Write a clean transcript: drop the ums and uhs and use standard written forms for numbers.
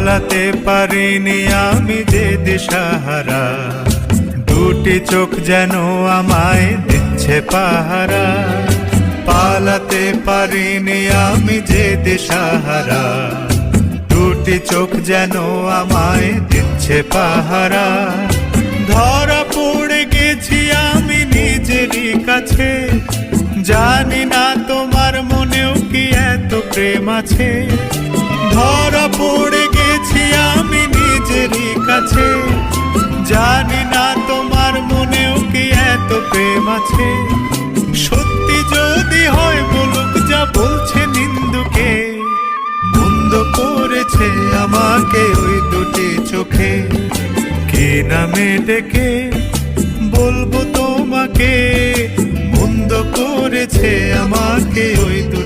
পালাতে পারিনি আমি যে দিশাহারা, দুটি চোখ যেন আমায় দিচ্ছে পাহারা। পালাতে পারিনি আমি যে দিশাহারা, দুটি চোখ যেন আমায় দিচ্ছে পাহারা। ধরা পড়ে গেছি আমি নিজেরই কাছে, জানি না তোমার মনেও কি এত প্রেম আছে। ধরা পড়ে গেছি আমি নিজেরই কাছে, জানি না তোমার মনেও কি এত প্রেম আছে। সত্যি যদি হয় বলুক যা বলছে নিন্দুকে, মন্দ করেছে আমাকে ওই দুটি চোখে। কি নামে ডেকে বলবো তোমাকে, মন্দ করেছে আমাকে ওই দুটি